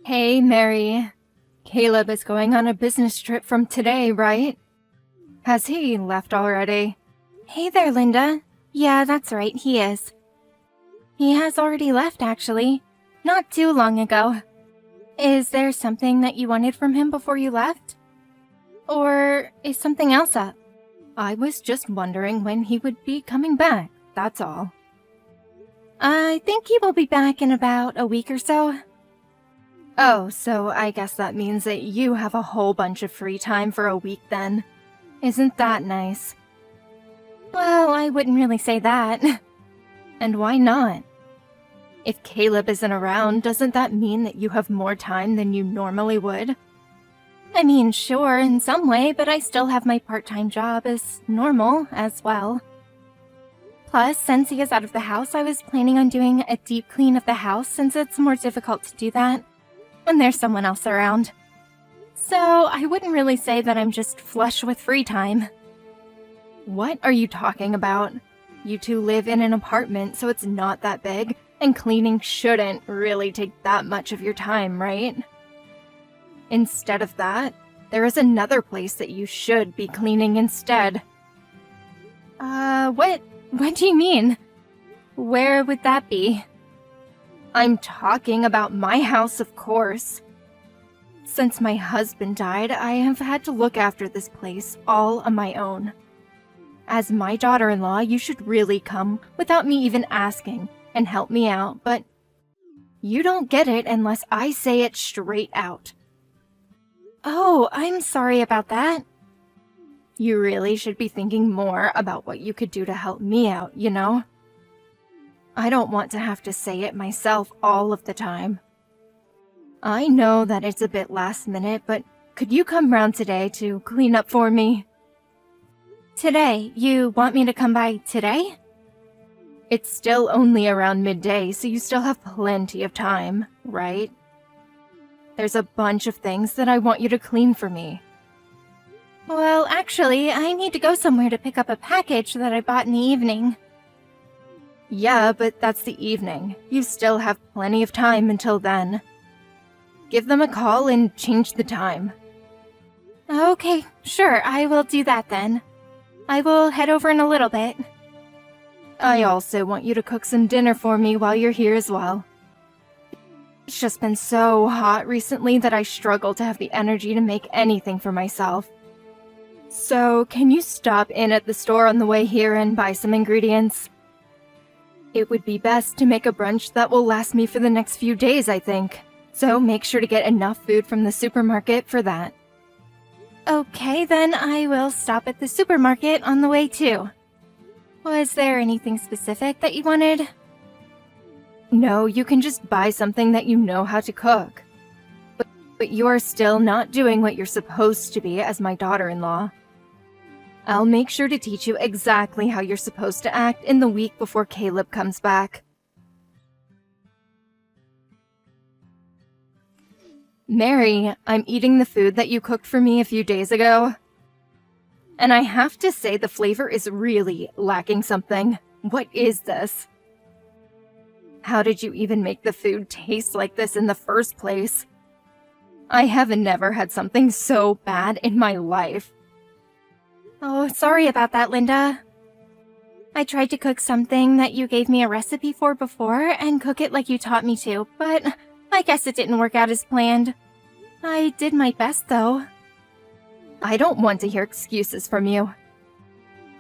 Hey, Mary. Caleb is going on a business trip from today, right? Has he left already? Hey there, Linda. Yeah, that's right, he is. He has already left, actually. Not too long ago. Is there something that you wanted from him before you left? Or is something else up? I was just wondering when he would be coming back, that's all. I think he will be back in about a week or so. Oh, so I guess that means that you have a whole bunch of free time for a week then. Isn't that nice? Well, I wouldn't really say that. And why not? If Caleb isn't around, doesn't that mean that you have more time than you normally would? I mean, sure, in some way, but I still have my part-time job as normal as well. Plus, since he is out of the house, I was planning on doing a deep clean of the house since it's more difficult to do that when there's someone else around. So, I wouldn't really say that I'm just flush with free time. What are you talking about? You two live in an apartment, so it's not that big, and cleaning shouldn't really take that much of your time, right? Instead of that, there is another place that you should be cleaning instead. What do you mean? Where would that be? I'm talking about my house, of course. Since my husband died, I have had to look after this place all on my own. As my daughter-in-law, you should really come without me even asking and help me out, but you don't get it unless I say it straight out. Oh, I'm sorry about that. You really should be thinking more about what you could do to help me out, you know? I don't want to have to say it myself all of the time. I know that it's a bit last minute, but could you come round today to clean up for me? Today? You want me to come by today? It's still only around midday, so you still have plenty of time, right? There's a bunch of things that I want you to clean for me. Well, actually, I need to go somewhere to pick up a package that I bought in the evening. Yeah, but that's the evening. You still have plenty of time until then. Give them a call and change the time. Okay, sure, I will do that then. I will head over in a little bit. I also want you to cook some dinner for me while you're here as well. It's just been so hot recently that I struggle to have the energy to make anything for myself. So, can you stop in at the store on the way here and buy some ingredients? It would be best to make a brunch that will last me for the next few days, I think. So make sure to get enough food from the supermarket for that. Okay, then I will stop at the supermarket on the way too. Was there anything specific that you wanted? No, you can just buy something that you know how to cook. But you are still not doing what you're supposed to be as my daughter-in-law. I'll make sure to teach you exactly how you're supposed to act in the week before Caleb comes back. Mary, I'm eating the food that you cooked for me a few days ago. And I have to say the flavor is really lacking something. What is this? How did you even make the food taste like this in the first place? I have never had something so bad in my life. Oh, sorry about that, Linda. I tried to cook something that you gave me a recipe for before and cook it like you taught me to, but I guess it didn't work out as planned. I did my best, though. I don't want to hear excuses from you.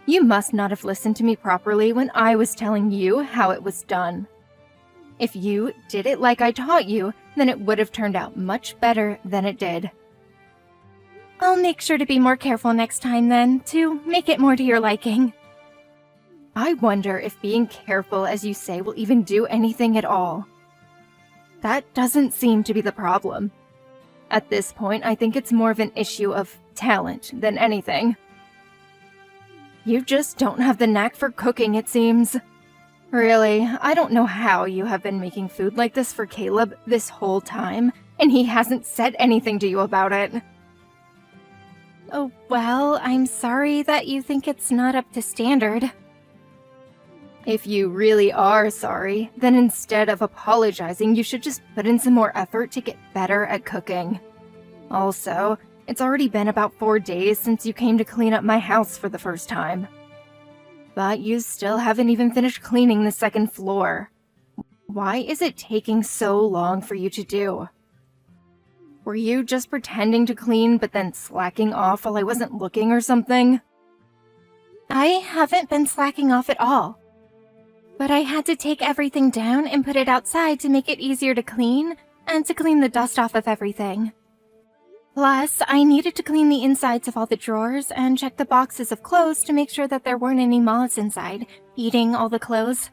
You must not have listened to me properly when I was telling you how it was done. If you did it like I taught you, then it would have turned out much better than it did. I'll make sure to be more careful next time then, to make it more to your liking. I wonder if being careful as you say will even do anything at all. That doesn't seem to be the problem. At this point, I think it's more of an issue of talent than anything. You just don't have the knack for cooking, it seems. Really, I don't know how you have been making food like this for Caleb this whole time, and he hasn't said anything to you about it. Oh, well, I'm sorry that you think it's not up to standard. If you really are sorry, then instead of apologizing, you should just put in some more effort to get better at cooking. Also, it's already been about 4 days since you came to clean up my house for the first time. But you still haven't even finished cleaning the second floor. Why is it taking so long for you to do? Were you just pretending to clean but then slacking off while I wasn't looking or something? I haven't been slacking off at all. But I had to take everything down and put it outside to make it easier to clean and to clean the dust off of everything. Plus, I needed to clean the insides of all the drawers and check the boxes of clothes to make sure that there weren't any moths inside, eating all the clothes.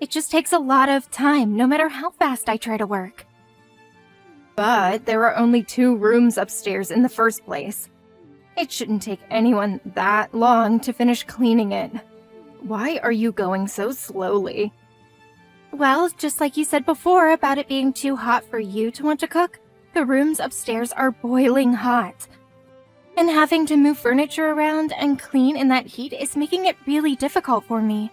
It just takes a lot of time, no matter how fast I try to work. But there are only 2 rooms upstairs in the first place. It shouldn't take anyone that long to finish cleaning it. Why are you going so slowly? Well, just like you said before about it being too hot for you to want to cook, the rooms upstairs are boiling hot. And having to move furniture around and clean in that heat is making it really difficult for me.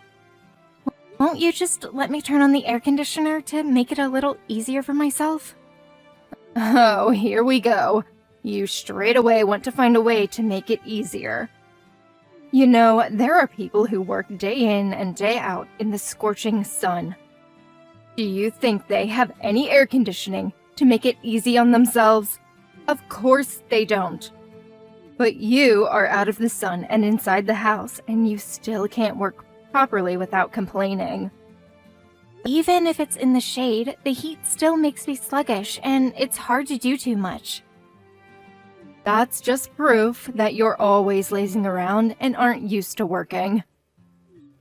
Won't you just let me turn on the air conditioner to make it a little easier for myself? Oh, here we go. You straight away want to find a way to make it easier. You know, there are people who work day in and day out in the scorching sun. Do you think they have any air conditioning to make it easy on themselves? Of course they don't. But you are out of the sun and inside the house, and you still can't work properly without complaining. Even if it's in the shade, the heat still makes me sluggish, and it's hard to do too much. That's just proof that you're always lazing around and aren't used to working.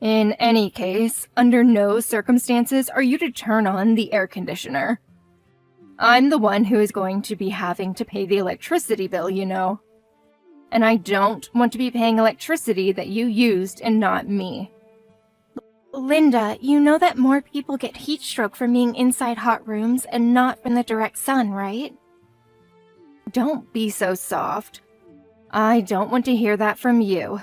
In any case, under no circumstances are you to turn on the air conditioner. I'm the one who is going to be having to pay the electricity bill, you know. And I don't want to be paying electricity that you used and not me. Linda, you know that more people get heat stroke from being inside hot rooms and not from the direct sun, right? Don't be so soft. I don't want to hear that from you.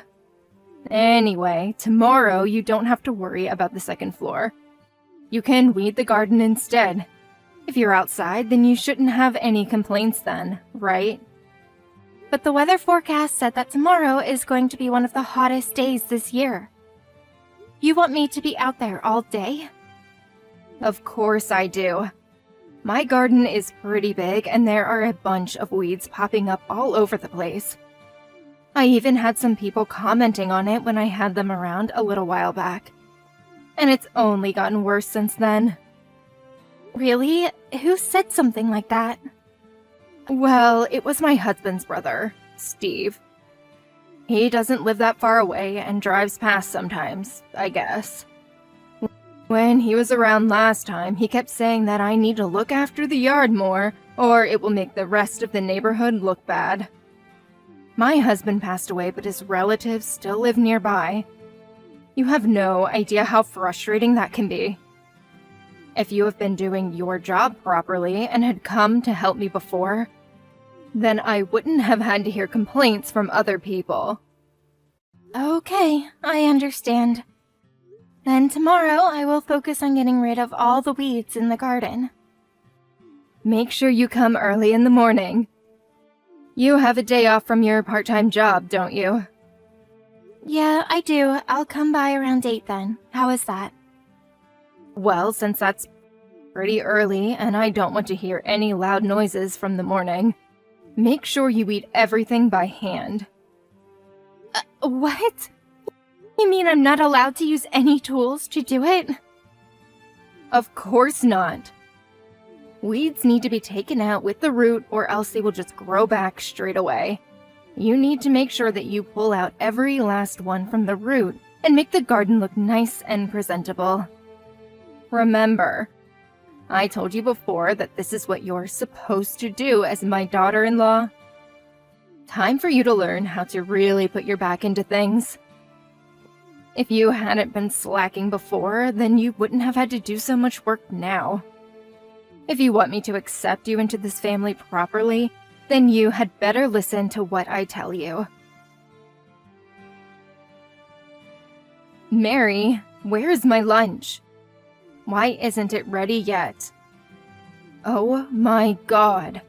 Anyway, tomorrow you don't have to worry about the second floor. You can weed the garden instead. If you're outside, then you shouldn't have any complaints then, right? But the weather forecast said that tomorrow is going to be one of the hottest days this year. You want me to be out there all day? Of course I do. My garden is pretty big and there are a bunch of weeds popping up all over the place. I even had some people commenting on it when I had them around a little while back. And it's only gotten worse since then. Really? Who said something like that? Well, it was my husband's brother, Steve. He doesn't live that far away and drives past sometimes, I guess. When he was around last time, he kept saying that I need to look after the yard more, or it will make the rest of the neighborhood look bad. My husband passed away, but his relatives still live nearby. You have no idea how frustrating that can be. If you have been doing your job properly and had come to help me before, then I wouldn't have had to hear complaints from other people. Okay, I understand. Then tomorrow I will focus on getting rid of all the weeds in the garden. Make sure you come early in the morning. You have a day off from your part-time job, don't you? Yeah, I do. I'll come by around 8 then. How is that? Well, since that's pretty early and I don't want to hear any loud noises from the morning, make sure you eat everything by hand. What? You mean I'm not allowed to use any tools to do it? Of course not. Weeds need to be taken out with the root or else they will just grow back straight away. You need to make sure that you pull out every last one from the root and make the garden look nice and presentable. Remember, I told you before that this is what you're supposed to do as my daughter-in-law. Time for you to learn how to really put your back into things. If you hadn't been slacking before, then you wouldn't have had to do so much work now. If you want me to accept you into this family properly, then you had better listen to what I tell you. Mary, Where's my lunch? Why isn't it ready yet? Oh my god.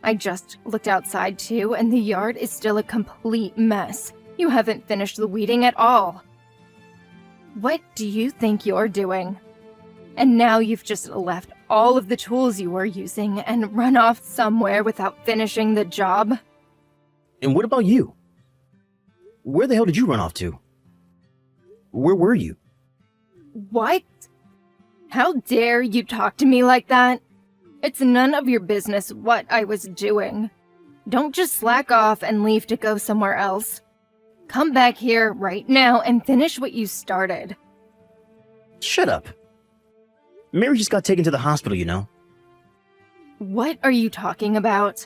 I just looked outside too, and the yard is still a complete mess. You haven't finished the weeding at all. What do you think you're doing? And now you've just left all of the tools you were using and run off somewhere without finishing the job? And what about you? Where the hell did you run off to? Where were you? What? How dare you talk to me like that? It's none of your business what I was doing. Don't just slack off and leave to go somewhere else. Come back here right now and finish what you started. Shut up. Mary just got taken to the hospital, you know. What are you talking about?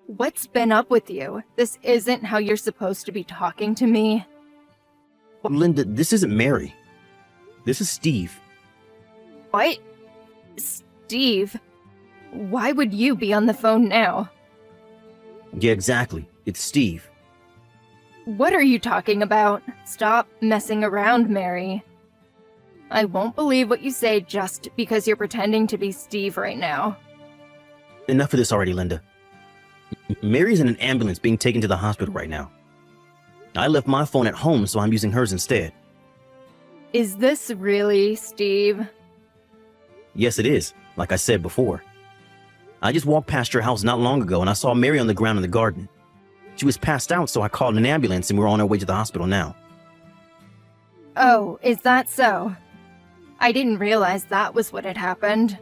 What's been up with you? This isn't how you're supposed to be talking to me. Linda, this isn't Mary. This is Steve. What? Steve? Why would you be on the phone now? Yeah, exactly. It's Steve. What are you talking about? Stop messing around, Mary. I won't believe what you say just because you're pretending to be Steve right now. Enough of this already, Linda. Mary's in an ambulance being taken to the hospital right now. I left my phone at home, so I'm using hers instead. Is this really Steve? Yes, it is, like I said before. I just walked past your house not long ago and I saw Mary on the ground in the garden. She was passed out, so I called an ambulance and we're on our way to the hospital now. Oh, is that so? I didn't realize that was what had happened.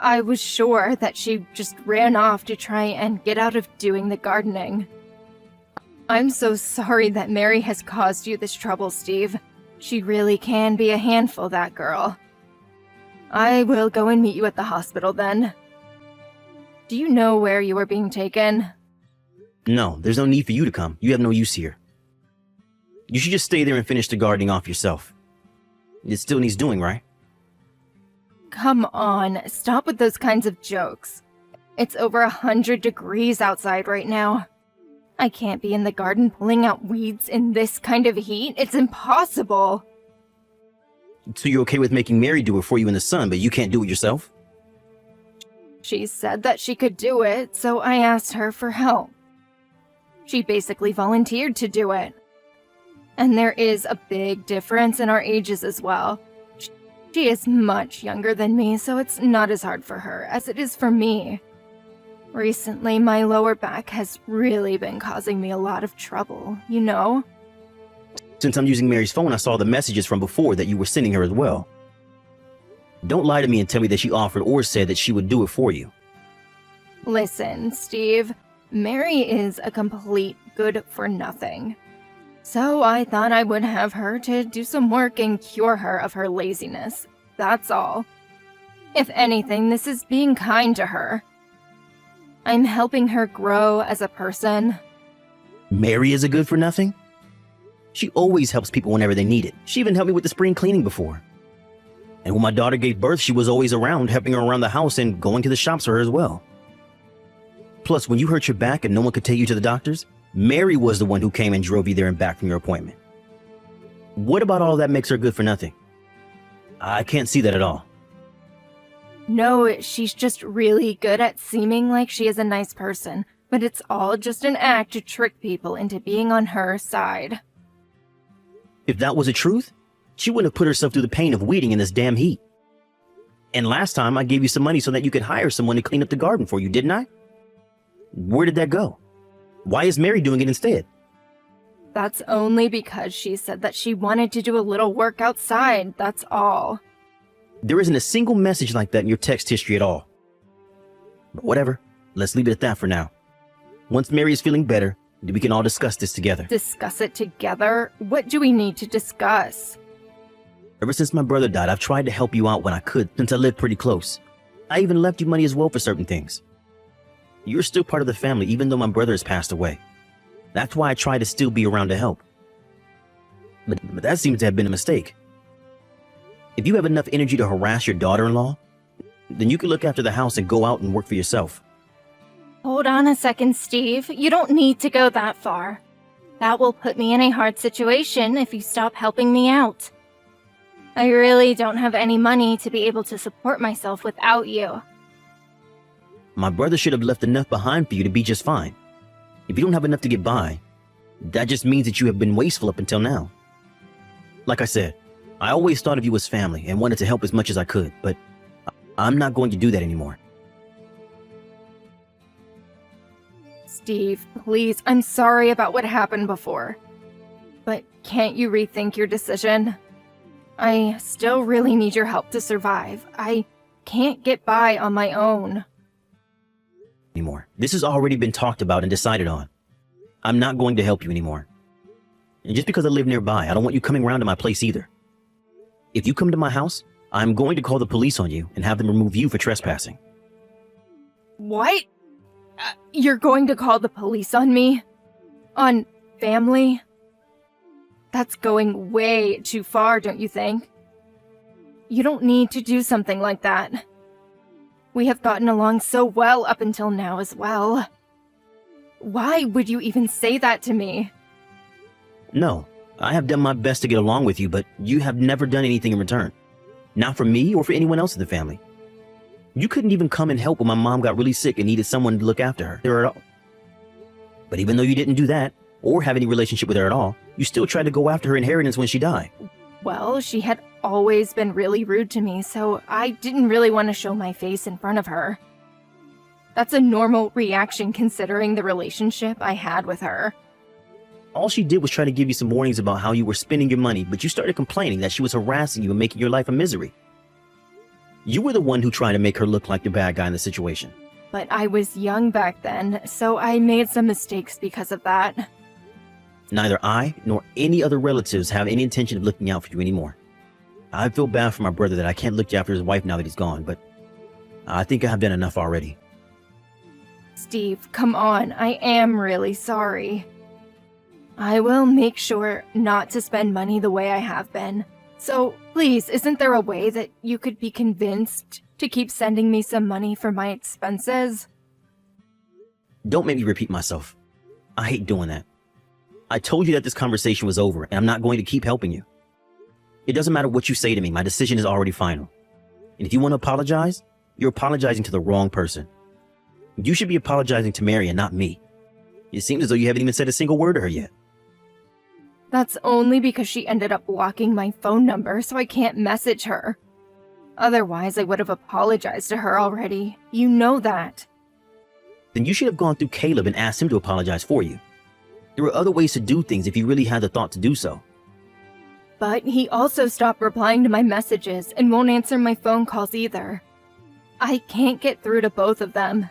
I was sure that she just ran off to try and get out of doing the gardening. I'm so sorry that Mary has caused you this trouble, Steve. She really can be a handful, that girl. I will go and meet you at the hospital then. Do you know where you are being taken? No, there's no need for you to come. You have no use here. You should just stay there and finish the gardening off yourself. It still needs doing, right? Come on, stop with those kinds of jokes. It's over 100 degrees outside right now. I can't be in the garden pulling out weeds in this kind of heat. It's impossible. So you're okay with making Mary do it for you in the sun, but you can't do it yourself? She said that she could do it, so I asked her for help. She basically volunteered to do it. And there is a big difference in our ages as well. She is much younger than me, so it's not as hard for her as it is for me. Recently, my lower back has really been causing me a lot of trouble, you know? Since I'm using Mary's phone, I saw the messages from before that you were sending her as well. Don't lie to me and tell me that she offered or said that she would do it for you. Listen, Steve, Mary is a complete good-for-nothing. So I thought I would have her to do some work and cure her of her laziness. That's all. If anything, this is being kind to her. I'm helping her grow as a person. Mary is a good for nothing? She always helps people whenever they need it. She even helped me with the spring cleaning before. And when my daughter gave birth, she was always around, helping her around the house and going to the shops for her as well. Plus, when you hurt your back and no one could take you to the doctors, Mary was the one who came and drove you there and back from your appointment. What about all that makes her good for nothing? I can't see that at all. No, she's just really good at seeming like she is a nice person, but it's all just an act to trick people into being on her side. If that was the truth, she wouldn't have put herself through the pain of weeding in this damn heat. And last time I gave you some money so that you could hire someone to clean up the garden for you, didn't I? Where did that go? Why is Mary doing it instead? That's only because she said that she wanted to do a little work outside, that's all. There isn't a single message like that in your text history at all. But whatever, let's leave it at that for now. Once Mary is feeling better, we can all discuss this together. Discuss it together? What do we need to discuss? Ever since my brother died, I've tried to help you out when I could, since I lived pretty close. I even left you money as well for certain things. You're still part of the family, even though my brother has passed away. That's why I try to still be around to help. But that seems to have been a mistake. If you have enough energy to harass your daughter-in-law, then you can look after the house and go out and work for yourself. Hold on a second, Steve. You don't need to go that far. That will put me in a hard situation if you stop helping me out. I really don't have any money to be able to support myself without you. My brother should have left enough behind for you to be just fine. If you don't have enough to get by, that just means that you have been wasteful up until now. Like I said, I always thought of you as family and wanted to help as much as I could, but I'm not going to do that anymore. Steve, please, I'm sorry about what happened before. But can't you rethink your decision? I still really need your help to survive. I can't get by on my own. Anymore. This has already been talked about and decided on. I'm not going to help you anymore. And just because I live nearby, I don't want you coming around to my place either. If you come to my house, I'm going to call the police on you and have them remove you for trespassing. What? You're going to call the police on me? On family? That's going way too far, don't you think? You don't need to do something like that. We have gotten along so well up until now as well. Why would you even say that to me? No, I have done my best to get along with you, but you have never done anything in return. Not for me or for anyone else in the family. You couldn't even come and help when my mom got really sick and needed someone to look after her at all. But even though you didn't do that, or have any relationship with her at all, you still tried to go after her inheritance when she died. Well, she had always been really rude to me, so I didn't really want to show my face in front of her. That's a normal reaction considering the relationship I had with her. All she did was try to give you some warnings about how you were spending your money, but you started complaining that she was harassing you and making your life a misery. You were the one who tried to make her look like the bad guy in the situation. But I was young back then, so I made some mistakes because of that. Neither I nor any other relatives have any intention of looking out for you anymore. I feel bad for my brother that I can't look after his wife now that he's gone, but I think I have done enough already. Steve, come on, I am really sorry. I will make sure not to spend money the way I have been. So, please, isn't there a way that you could be convinced to keep sending me some money for my expenses? Don't make me repeat myself. I hate doing that. I told you that this conversation was over, and I'm not going to keep helping you. It doesn't matter what you say to me, my decision is already final. And if you want to apologize, you're apologizing to the wrong person. You should be apologizing to Mary and not me. It seems as though you haven't even said a single word to her yet. That's only because she ended up blocking my phone number, so I can't message her. Otherwise, I would have apologized to her already. You know that. Then you should have gone through Caleb and asked him to apologize for you. There are other ways to do things if you really had the thought to do so. But he also stopped replying to my messages and won't answer my phone calls either. I can't get through to both of them.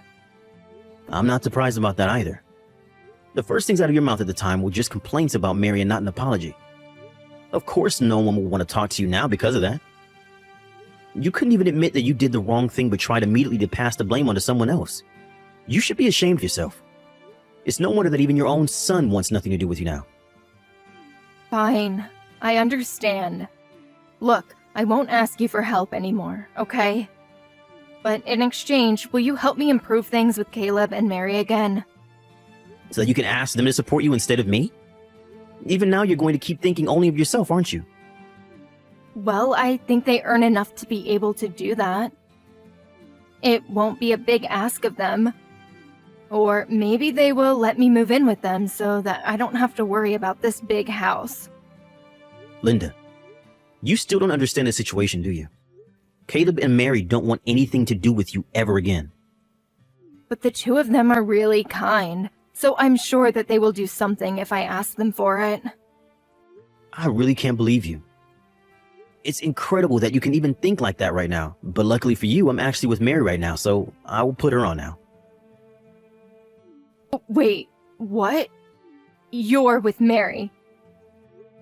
I'm not surprised about that either. The first things out of your mouth at the time were just complaints about Mary and not an apology. Of course no one will want to talk to you now because of that. You couldn't even admit that you did the wrong thing but tried immediately to pass the blame onto someone else. You should be ashamed of yourself. It's no wonder that even your own son wants nothing to do with you now. Fine, I understand. Look, I won't ask you for help anymore, okay? But in exchange, will you help me improve things with Caleb and Mary again? So that you can ask them to support you instead of me? Even now you're going to keep thinking only of yourself, aren't you? Well, I think they earn enough to be able to do that. It won't be a big ask of them. Or maybe they will let me move in with them so that I don't have to worry about this big house. Linda, you still don't understand the situation, do you? Caleb and Mary don't want anything to do with you ever again. But the two of them are really kind, so I'm sure that they will do something if I ask them for it. I really can't believe you. It's incredible that you can even think like that right now. But luckily for you, I'm actually with Mary right now, so I will put her on now. Wait, what? You're with Mary?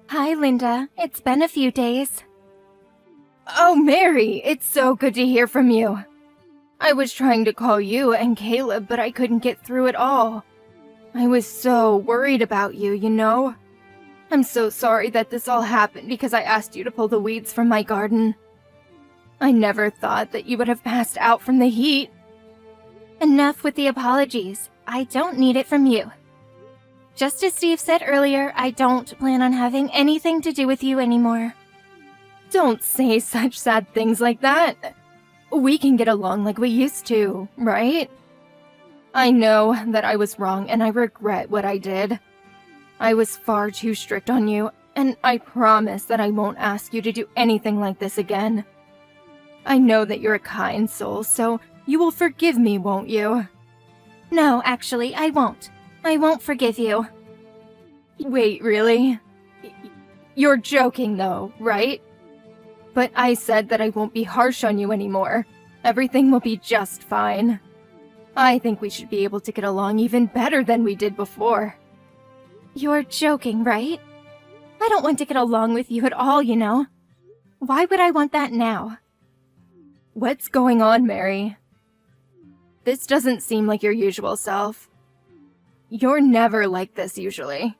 Hi, Linda. It's been a few days. Oh, Mary, it's so good to hear from you. I was trying to call you and Caleb, but I couldn't get through at all. I was so worried about you, you know? I'm so sorry that this all happened because I asked you to pull the weeds from my garden. I never thought that you would have passed out from the heat. Enough with the apologies. I don't need it from you. Just as Steve said earlier, I don't plan on having anything to do with you anymore. Don't say such sad things like that. We can get along like we used to, right? I know that I was wrong and I regret what I did. I was far too strict on you, and I promise that I won't ask you to do anything like this again. I know that you're a kind soul, so you will forgive me, won't you? No, actually, I won't. I won't forgive you. Wait, really? You're joking though, right? But I said that I won't be harsh on you anymore. Everything will be just fine. I think we should be able to get along even better than we did before. You're joking, right? I don't want to get along with you at all, you know. Why would I want that now? What's going on, Mary? This doesn't seem like your usual self. You're never like this usually.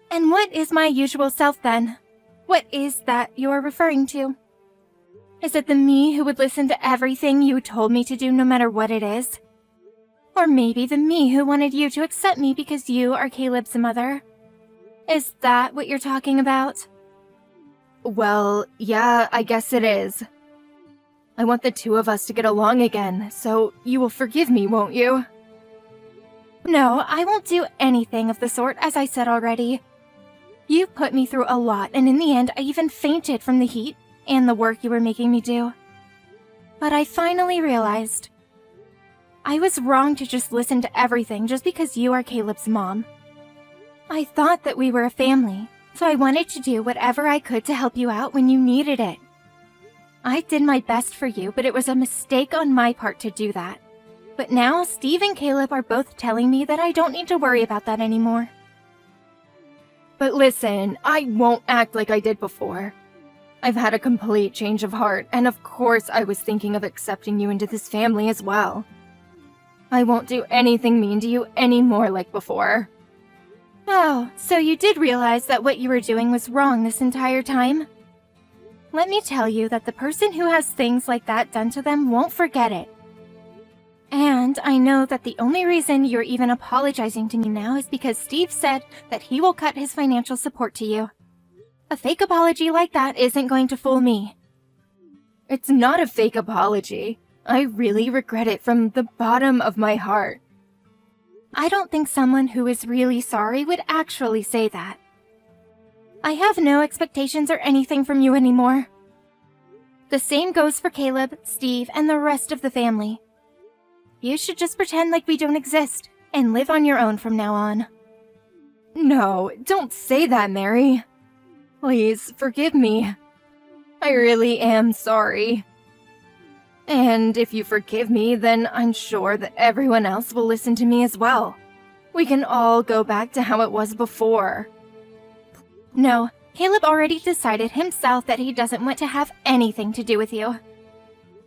And what is my usual self then? What is that you're referring to? Is it the me who would listen to everything you told me to do no matter what it is? Or maybe the me who wanted you to accept me because you are Caleb's mother? Is that what you're talking about? Well, yeah, I guess it is. I want the two of us to get along again, so you will forgive me, won't you? No, I won't do anything of the sort, as I said already. You put me through a lot, and in the end, I even fainted from the heat and the work you were making me do. But I finally realized I was wrong to just listen to everything just because you are Caleb's mom. I thought that we were a family, so I wanted to do whatever I could to help you out when you needed it. I did my best for you, but it was a mistake on my part to do that. But now, Steve and Caleb are both telling me that I don't need to worry about that anymore. But listen, I won't act like I did before. I've had a complete change of heart, and of course I was thinking of accepting you into this family as well. I won't do anything mean to you anymore like before. Oh, so you did realize that what you were doing was wrong this entire time? Let me tell you that the person who has things like that done to them won't forget it. And I know that the only reason you're even apologizing to me now is because Steve said that he will cut his financial support to you. A fake apology like that isn't going to fool me. It's not a fake apology. I really regret it from the bottom of my heart. I don't think someone who is really sorry would actually say that. I have no expectations or anything from you anymore. The same goes for Caleb, Steve, and the rest of the family. You should just pretend like we don't exist and live on your own from now on. No, don't say that, Mary. Please, forgive me. I really am sorry. And if you forgive me, then I'm sure that everyone else will listen to me as well. We can all go back to how it was before. No, Caleb already decided himself that he doesn't want to have anything to do with you.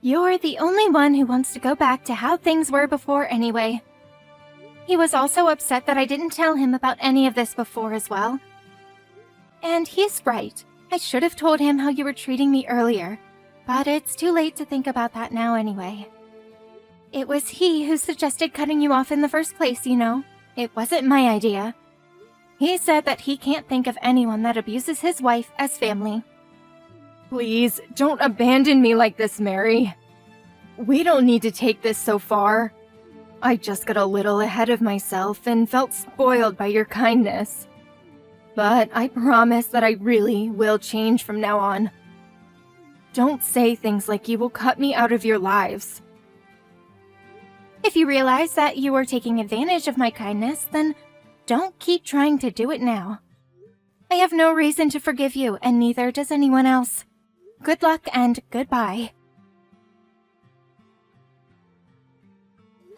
You're the only one who wants to go back to how things were before anyway. He was also upset that I didn't tell him about any of this before as well. And he's right. I should have told him how you were treating me earlier. But it's too late to think about that now anyway. It was he who suggested cutting you off in the first place, you know. It wasn't my idea. He said that he can't think of anyone that abuses his wife as family. Please, don't abandon me like this, Mary. We don't need to take this so far. I just got a little ahead of myself and felt spoiled by your kindness. But I promise that I really will change from now on. Don't say things like you will cut me out of your lives. If you realize that you were taking advantage of my kindness, then don't keep trying to do it now. I have no reason to forgive you, and neither does anyone else. Good luck and goodbye.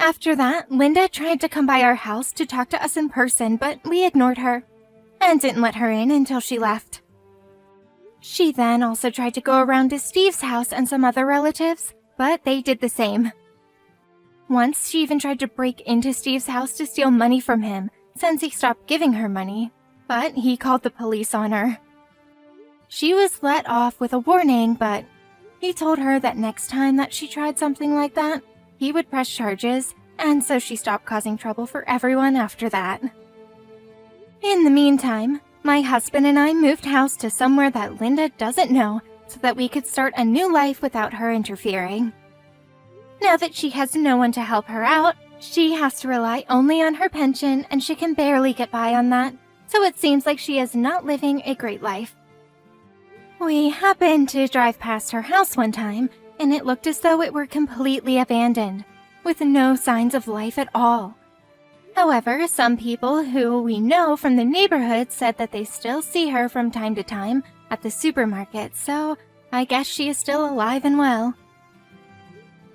After that, Linda tried to come by our house to talk to us in person, but we ignored her and didn't let her in until she left. She then also tried to go around to Steve's house and some other relatives, but they did the same. Once, she even tried to break into Steve's house to steal money from him, since he stopped giving her money, but he called the police on her. She was let off with a warning, but he told her that next time that she tried something like that, he would press charges, and so she stopped causing trouble for everyone after that. In the meantime, my husband and I moved house to somewhere that Linda doesn't know so that we could start a new life without her interfering. Now that she has no one to help her out, she has to rely only on her pension, and she can barely get by on that, so it seems like she is not living a great life. We happened to drive past her house one time, and it looked as though it were completely abandoned, with no signs of life at all. However, some people who we know from the neighborhood said that they still see her from time to time at the supermarket, so I guess she is still alive and well.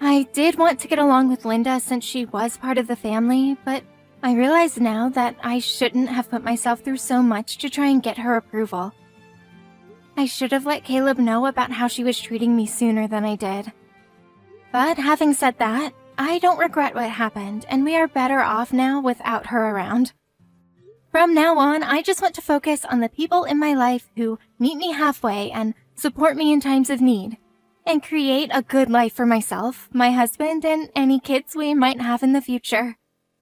I did want to get along with Linda since she was part of the family, but I realize now that I shouldn't have put myself through so much to try and get her approval. I should have let Caleb know about how she was treating me sooner than I did. But having said that, I don't regret what happened, and we are better off now without her around. From now on, I just want to focus on the people in my life who meet me halfway and support me in times of need, and create a good life for myself, my husband, and any kids we might have in the future.